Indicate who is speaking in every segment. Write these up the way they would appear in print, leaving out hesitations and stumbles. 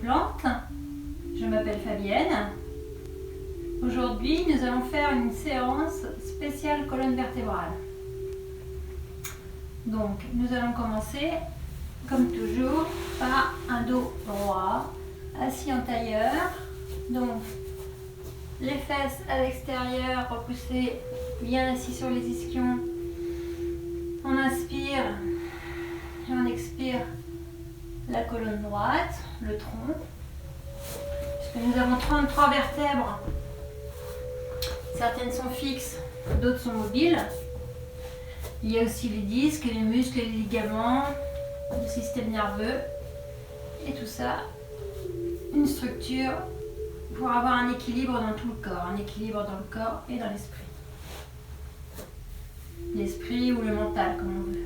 Speaker 1: plantes. Je m'appelle Fabienne. Aujourd'hui, nous allons faire une séance spéciale colonne vertébrale. Donc, nous allons commencer, comme toujours, par un dos droit, assis en tailleur. Donc, les fesses à l'extérieur, repoussées, bien assis sur les ischions. On inspire et on expire la colonne droite, le tronc. Puisque nous avons 33 vertèbres, certaines sont fixes, d'autres sont mobiles. Il y a aussi les disques, les muscles, les ligaments, le système nerveux. Et tout ça, une structure pour avoir un équilibre dans tout le corps. Un équilibre dans le corps et dans l'esprit. L'esprit ou le mental, comme on veut.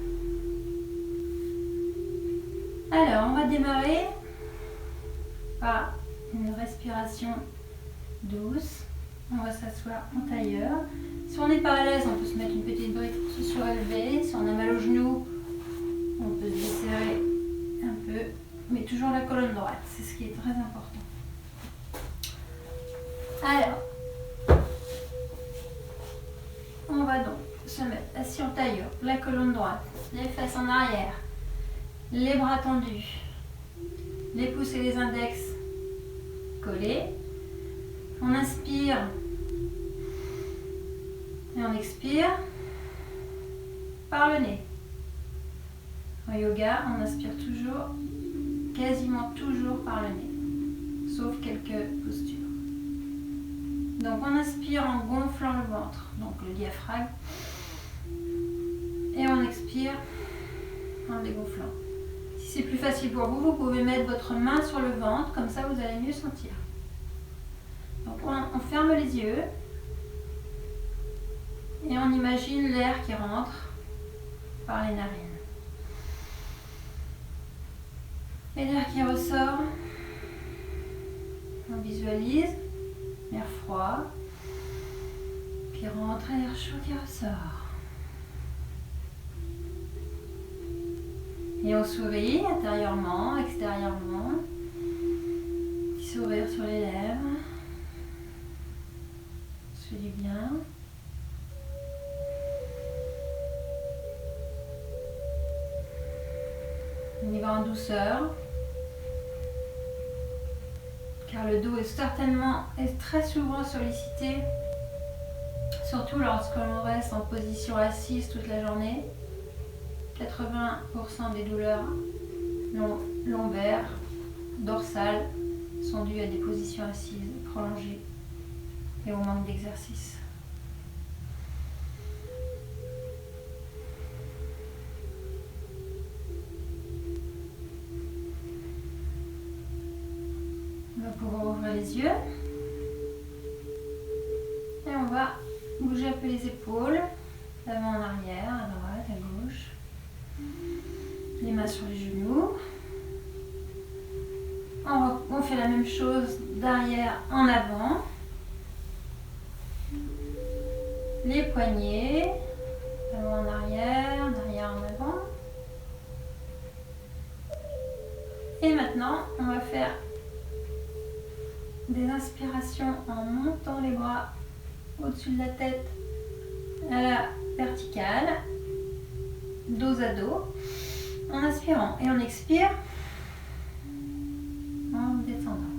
Speaker 1: Alors, on va démarrer par une respiration douce. On va s'asseoir en tailleur. Si on n'est pas à l'aise, on peut se mettre une petite brique pour se surélever. Si on a mal au genou, on peut se desserrer un peu. Mais toujours la colonne droite, c'est ce qui est très important. Alors, on va donc se mettre assis en tailleur, la colonne droite, les fesses en arrière, les bras tendus, les pouces et les index collés. On inspire et on expire par le nez. En yoga, on inspire toujours, quasiment toujours par le nez, sauf quelques postures. Donc on inspire en gonflant le ventre, donc le diaphragme, et on expire en dégonflant. Si c'est plus facile pour vous, vous pouvez mettre votre main sur le ventre, comme ça vous allez mieux sentir. Donc on ferme les yeux et on imagine l'air qui rentre par les narines. Et l'air qui ressort, on visualise l'air froid qui rentre et l'air chaud qui ressort. Et on sourit intérieurement, extérieurement. Petit sourire sur les lèvres. Ça fait du bien. On y va en douceur. Car le dos est très souvent sollicité, surtout lorsque l'on reste en position assise toute la journée. 80% des douleurs lombaires, dorsales sont dues à des positions assises prolongées et au manque d'exercice. On va pouvoir ouvrir les yeux et on va bouger un peu les épaules, d'avant en arrière, à droite, à gauche, les mains sur les genoux. On fait la même chose d'arrière en avant, les poignets, d'avant en arrière, d'arrière en avant. Et maintenant, on va faire des inspirations en montant les bras au-dessus de la tête à la verticale, dos à dos, en inspirant et on expire en descendant.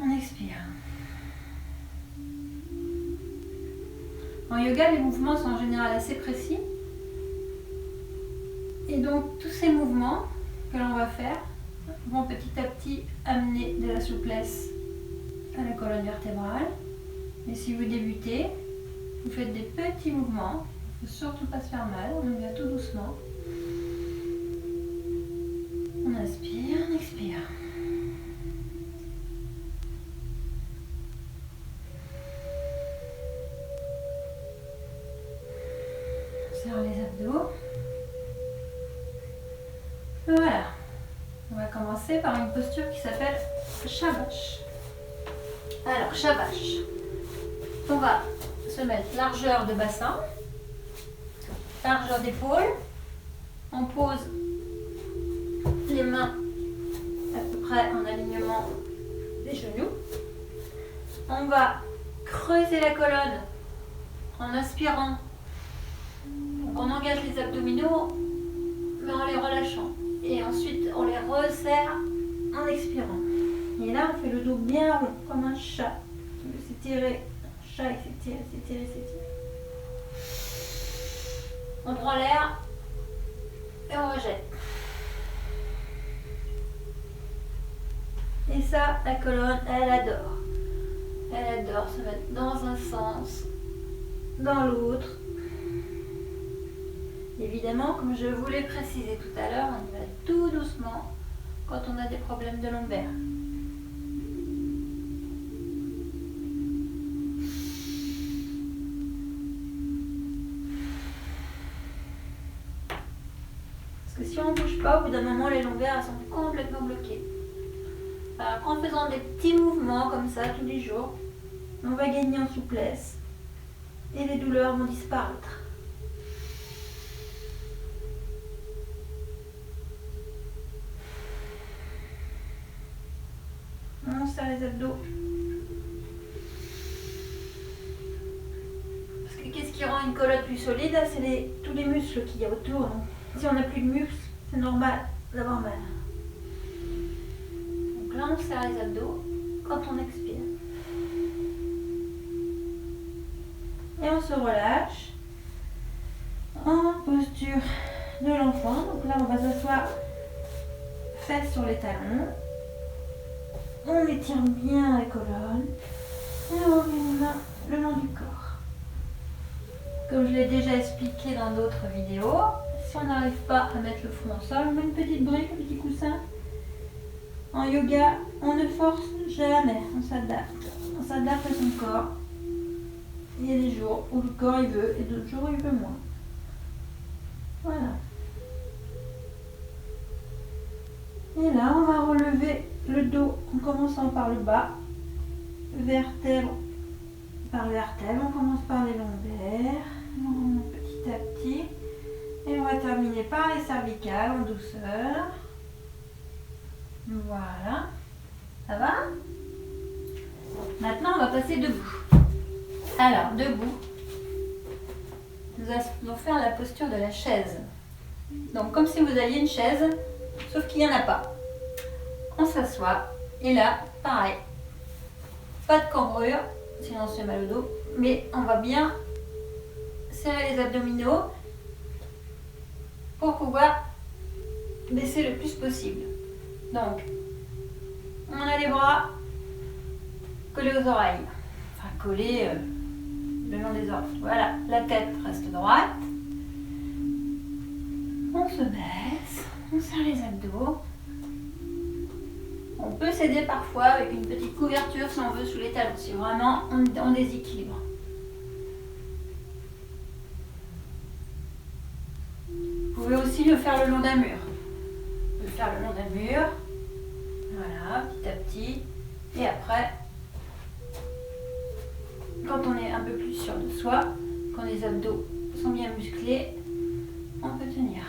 Speaker 1: On expire. En yoga, les mouvements sont en général assez précis et donc tous ces mouvements que l'on va faire vont petit à petit amener de la souplesse à la colonne vertébrale. Et si vous débutez, vous faites des petits mouvements, il ne faut surtout pas se faire mal, on y va tout doucement. On inspire, on expire. On serre les abdos. Voilà. On va commencer par une posture qui s'appelle Shabash. Alors, Shabash. On va se mettre largeur de bassin, largeur d'épaule. On pose les genoux. On va creuser la colonne en inspirant. Donc on engage les abdominaux, mais en les relâchant. Et ensuite, on les resserre en expirant. Et là, on fait le dos bien rond, comme un chat. Il veut s'étirer. Un chat, il s'étire, s'étire, s'étire. On prend l'air et on rejette. Et ça, la colonne, elle adore. Elle adore se mettre dans un sens, dans l'autre. Évidemment, comme je vous l'ai précisé tout à l'heure, on y va tout doucement quand on a des problèmes de lombaire. Parce que si on ne bouge pas, au bout d'un moment, les lombaires elles sont complètement bloquées. Alors, en faisant des petits mouvements comme ça tous les jours, on va gagner en souplesse et les douleurs vont disparaître. On serre les abdos. Parce que qu'est-ce qui rend une colonne plus solide? C'est tous les muscles qu'il y a autour. Donc, si on n'a plus de muscles, c'est normal d'avoir mal. Donc là, on serre les abdos quand on expire. Et on se relâche en posture de l'enfant. Donc là, on va s'asseoir fesses sur les talons. On étire bien la colonne et on met les mains le long du corps. Comme je l'ai déjà expliqué dans d'autres vidéos, si on n'arrive pas à mettre le front au sol, on met une petite brique, un petit coussin. En yoga, on ne force jamais, on s'adapte. On s'adapte à son corps. Il y a des jours où le corps il veut et d'autres jours où il veut moins. Voilà. Et là, on va relever le dos en commençant par le bas, vertèbre par vertèbre. On commence par les lombaires, petit à petit. Et on va terminer par les cervicales en douceur. Voilà. Ça va? Maintenant, on va passer debout. Alors, debout, nous allons faire la posture de la chaise. Donc, comme si vous aviez une chaise, sauf qu'il n'y en a pas. On s'assoit, et là, pareil. Pas de cambrure, sinon on se fait mal au dos, mais on va bien serrer les abdominaux pour pouvoir baisser le plus possible. Donc, on a les bras collés aux oreilles, enfin collés le long des oreilles. Voilà, la tête reste droite. On se baisse, on serre les abdos. On peut s'aider parfois avec une petite couverture si on veut sous les talons, si vraiment on déséquilibre. Vous pouvez aussi le faire le long d'un mur. Vous pouvez le faire le long d'un mur. Voilà, petit à petit. Et après, quand on est un peu plus sûr de soi, quand les abdos sont bien musclés, on peut tenir.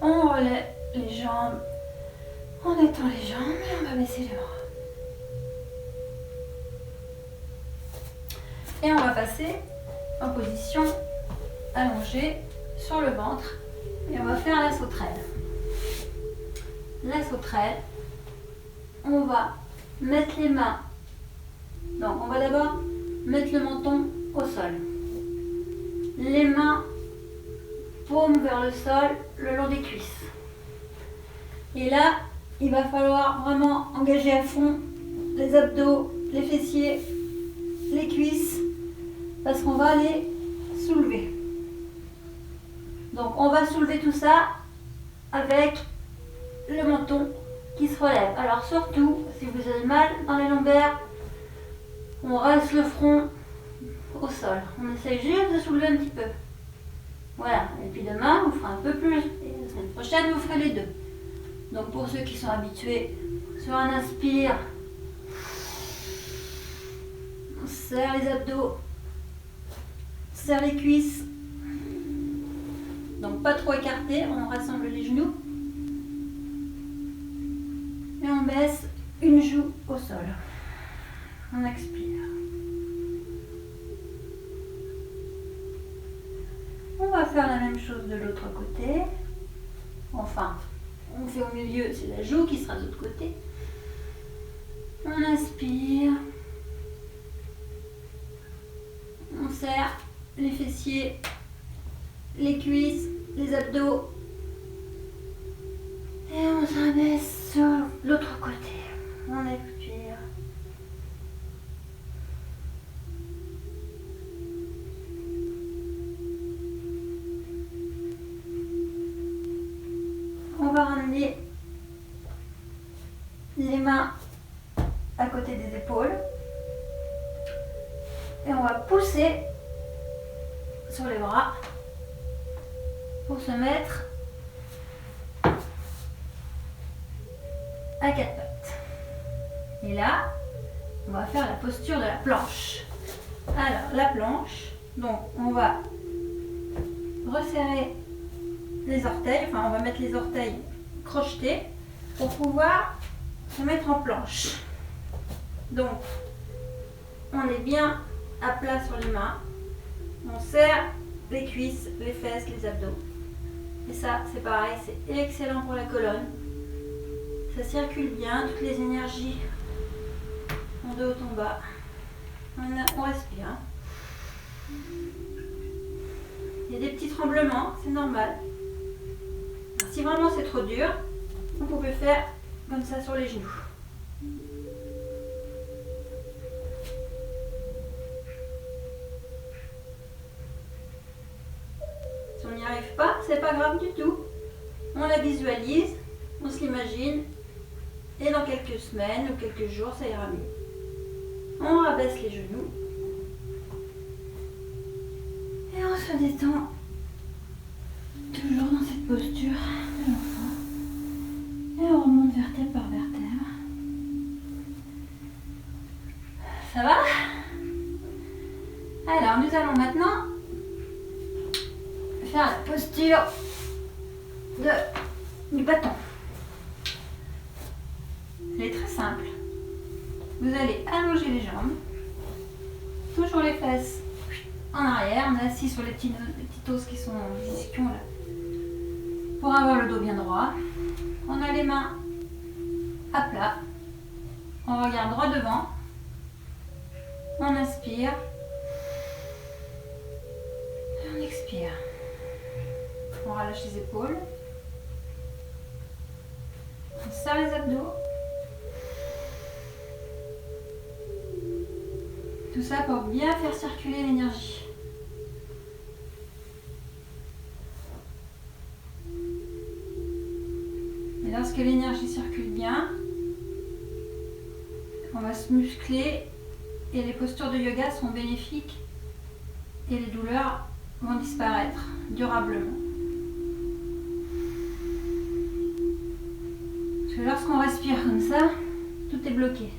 Speaker 1: On relève les jambes, on étend les jambes et on va baisser les bras. Et on va passer en position allongée sur le ventre et on va faire la sauterelle. La sauterelle, on va mettre les mains. Donc on va d'abord mettre le menton au sol. Les mains paume vers le sol le long des cuisses. Et là, il va falloir vraiment engager à fond les abdos, les fessiers, les cuisses, parce qu'on va les soulever. Donc on va soulever tout ça avec le menton qui se relève. Alors surtout, si vous avez mal dans les lombaires, on reste le front au sol. On essaye juste de soulever un petit peu. Voilà, et puis demain, vous ferez un peu plus. Et la semaine prochaine, vous ferez les deux. Donc pour ceux qui sont habitués, sur un inspire, on serre les abdos, on serre les cuisses. Donc pas trop écarté, on rassemble les genoux. Et on baisse une joue au sol. On expire. On va faire la même chose de l'autre côté. Enfin, on fait au milieu, c'est la joue qui sera de l'autre côté. On inspire. On serre les fessiers, les cuisses, les abdos. Et on s'abaisse sur l'autre côté. On expire. On va ramener les mains à côté des épaules. Et on va pousser sur les bras pour se mettre à quatre pattes. Et là, on va faire la posture de la planche. Alors, la planche, donc on va resserrer les orteils, enfin on va mettre les orteils crochetés pour pouvoir se mettre en planche. Donc, on est bien à plat sur les mains. On serre les cuisses, les fesses, les abdos. Et ça, c'est pareil, c'est excellent pour la colonne. Ça circule bien, toutes les énergies en de haut en bas. On respire. Il y a des petits tremblements, c'est normal. Si vraiment c'est trop dur, vous pouvez faire comme ça sur les genoux. Si on n'y arrive pas, c'est pas grave du tout. On la visualise, on se l'imagine, et dans quelques semaines ou quelques jours, ça ira mieux. On rabaisse les genoux et on se détend toujours dans cette posture de l'enfant et on remonte vertèbre par vertèbre. Ça va? Alors nous allons maintenant faire la posture du bâton. Elle est très simple. Vous allez allonger les jambes, toujours les fesses en arrière, on est assis sur les petits os qui sont en position là, pour avoir le dos bien droit. On a les mains à plat, on regarde droit devant, on inspire, on expire. On relâche les épaules, on serre les abdos. Tout ça pour bien faire circuler l'énergie. Et lorsque l'énergie circule bien, on va se muscler et les postures de yoga sont bénéfiques et les douleurs vont disparaître durablement. Parce que lorsqu'on respire comme ça, tout est bloqué.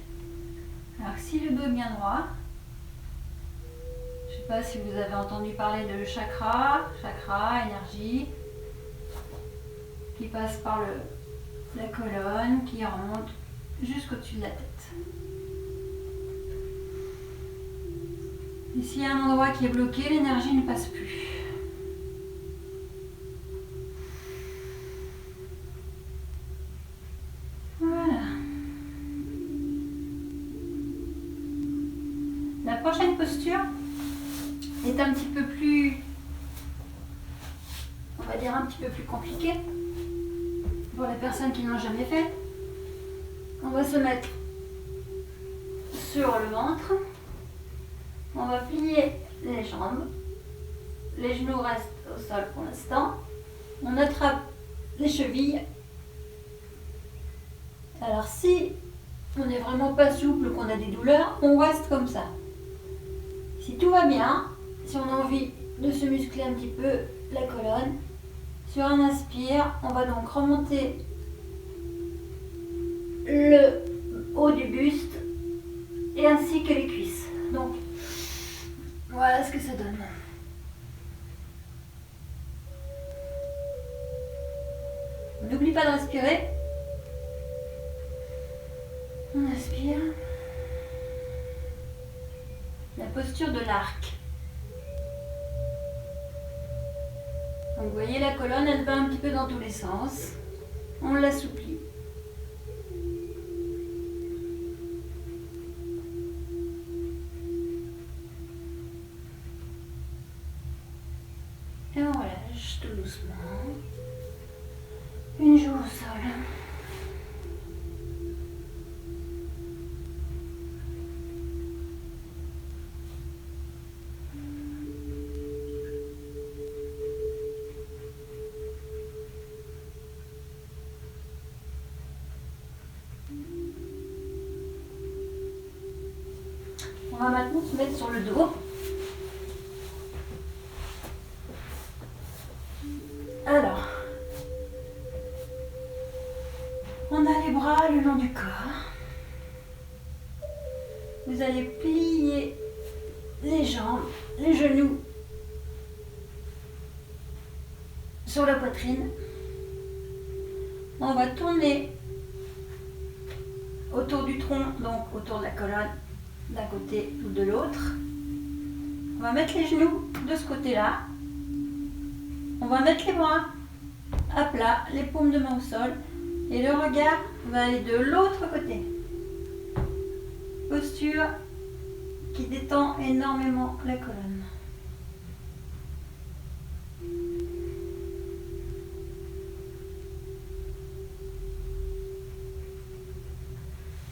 Speaker 1: Alors si le dos est bien droit, je ne sais pas si vous avez entendu parler de chakra, énergie, qui passe par la colonne, qui remonte jusqu'au-dessus de la tête. Et s'il y a un endroit qui est bloqué, l'énergie ne passe plus. Voilà. La prochaine posture est un petit peu plus, on va dire un petit peu plus compliquée pour les personnes qui n'ont jamais fait. On va se mettre sur le ventre, on va plier les jambes, les genoux restent au sol pour l'instant, on attrape les chevilles. Alors si on n'est vraiment pas souple, qu'on a des douleurs, on reste comme ça. Si tout va bien, si on a envie de se muscler un petit peu la colonne, sur un inspire, on va donc remonter le haut du buste et ainsi que les cuisses. Donc voilà ce que ça donne. N'oublie pas de respirer. On inspire. La posture de l'arc. Donc vous voyez la colonne, elle va un petit peu dans tous les sens. On l'assouplit. Et on relâche tout doucement. Une joue au sol. On va maintenant se mettre sur le dos. Alors, on a les bras le long du corps. Vous allez plier les jambes, les genoux sur la poitrine. On va tourner autour du tronc, donc autour de la colonne, d'un côté ou de l'autre. On va mettre les genoux de ce côté-là. On va mettre les bras à plat, les paumes de main au sol. Et le regard va aller de l'autre côté. Posture qui détend énormément la colonne.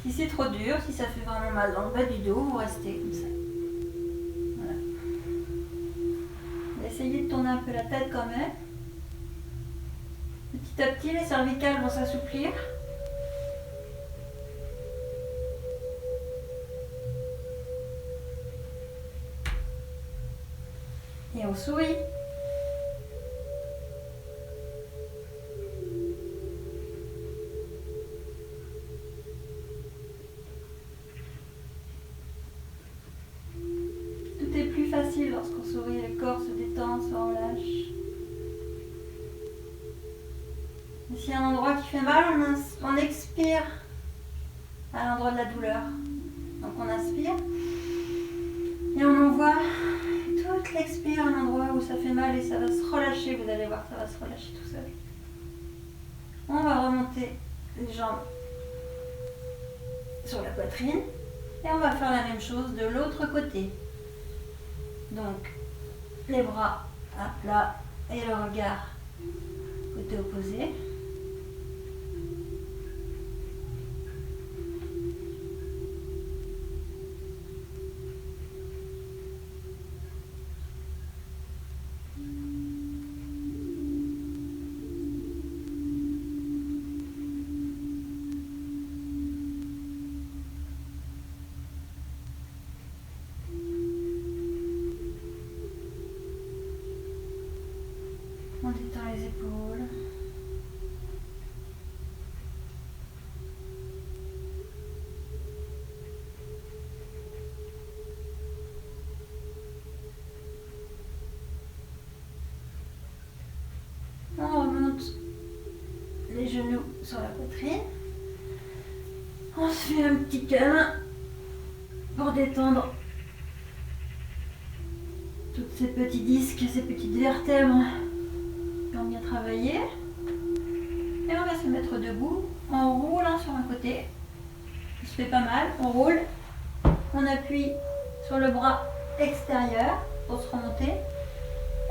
Speaker 1: Si c'est trop dur, si ça fait vraiment mal dans le bas du dos, vous restez comme ça. Voilà. Essayez de tourner un peu la tête quand même. Petit à petit, les cervicales vont s'assouplir. Et on sourit. Tout est plus facile lorsqu'on sourit, le corps se détend, se relâche. Et s'il y a un endroit qui fait mal, on expire à l'endroit de la douleur. Donc on inspire et on envoie toute l'expire à l'endroit où ça fait mal et ça va se relâcher. Vous allez voir, ça va se relâcher tout seul. On va remonter les jambes sur la poitrine et on va faire la même chose de l'autre côté. Donc les bras à plat et le regard côté opposé. On détend les épaules. On remonte les genoux sur la poitrine. On se fait un petit câlin pour détendre tous ces petits disques, ces petites vertèbres qui ont bien travaillé. Et on va se mettre debout en roulant sur un côté. Ça se fait pas mal, on roule. On appuie sur le bras extérieur pour se remonter.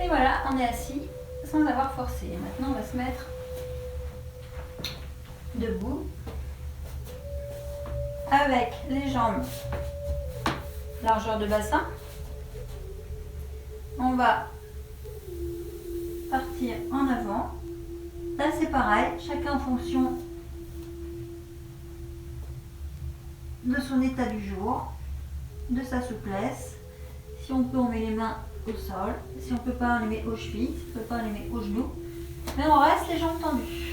Speaker 1: Et voilà, on est assis sans avoir forcé. Maintenant, on va se mettre debout avec les jambes largeur de bassin. On va partir en avant. Là, c'est pareil, chacun en fonction de son état du jour, de sa souplesse. Si on peut, on met les mains au sol. Si on ne peut pas, on les met aux chevilles. Si on ne peut pas, on les met aux genoux. Mais on reste les jambes tendues.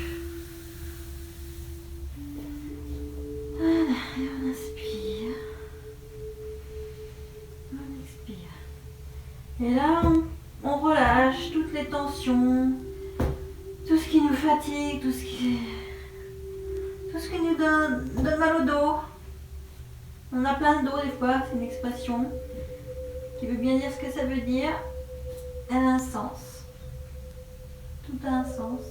Speaker 1: Voilà, et on inspire. On expire. Et là, on relâche toutes les tensions, tout ce qui nous fatigue, tout ce qui nous donne mal au dos. On a plein de dos des fois, c'est une expression qui veut bien dire ce que ça veut dire. Elle a un sens. Tout a un sens.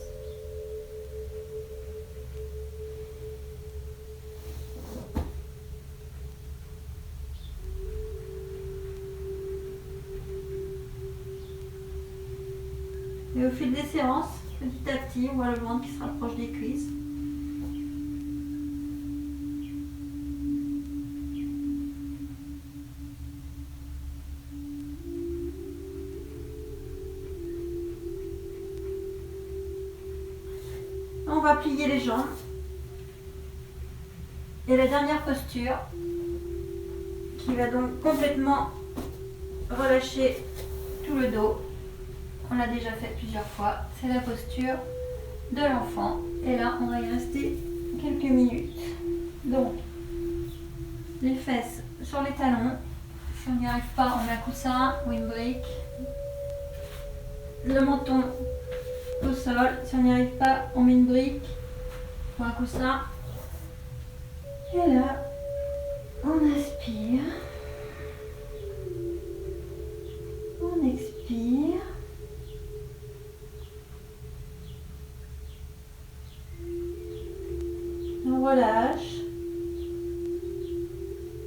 Speaker 1: Et au fil des séances, petit à petit, on voit le ventre qui se rapproche des cuisses. On va plier les jambes. Et la dernière posture, qui va donc complètement relâcher tout le dos. On l'a déjà fait plusieurs fois. C'est la posture de l'enfant. Et là, on va y rester quelques minutes. Donc, les fesses sur les talons. Si on n'y arrive pas, on met un coussin ou une brique. Le menton au sol. Si on n'y arrive pas, on met une brique ou un coussin. Et là, on inspire. On expire. On relâche.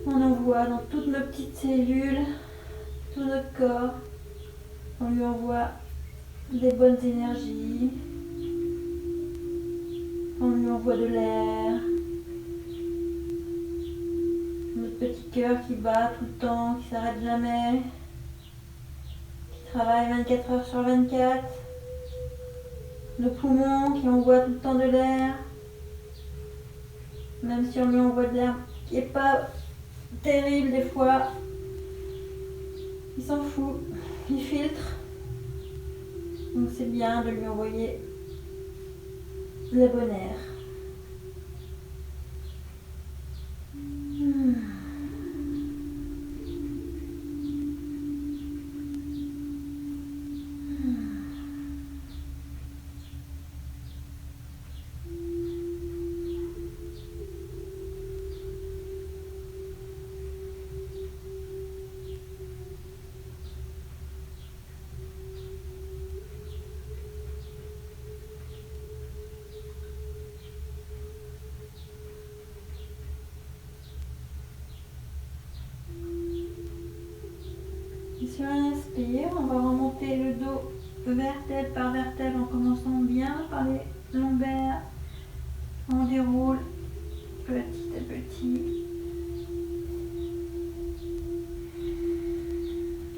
Speaker 1: On envoie dans toutes nos petites cellules, tout notre corps. On lui envoie des bonnes énergies. On lui envoie de l'air. Notre petit cœur qui bat tout le temps, qui s'arrête jamais. Qui travaille 24 heures sur 24. Nos poumons qui envoient tout le temps de l'air. Même si on lui envoie de l'air qui n'est pas terrible des fois, il s'en fout, il filtre. Donc c'est bien de lui envoyer le bon air. Et sur un inspire, on va remonter le dos vertèbre par vertèbre en commençant bien par les lombaires. On déroule petit à petit.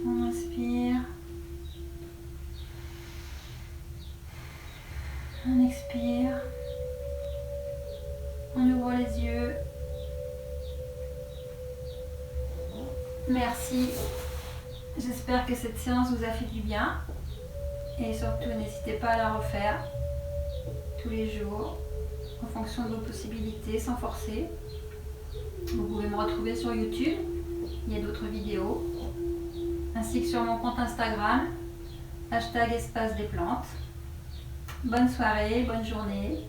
Speaker 1: On inspire. On expire. On ouvre les yeux. Merci. J'espère que cette séance vous a fait du bien. Et surtout, n'hésitez pas à la refaire tous les jours, en fonction de vos possibilités, sans forcer. Vous pouvez me retrouver sur YouTube, il y a d'autres vidéos, ainsi que sur mon compte Instagram, #espace des plantes. Bonne soirée, bonne journée.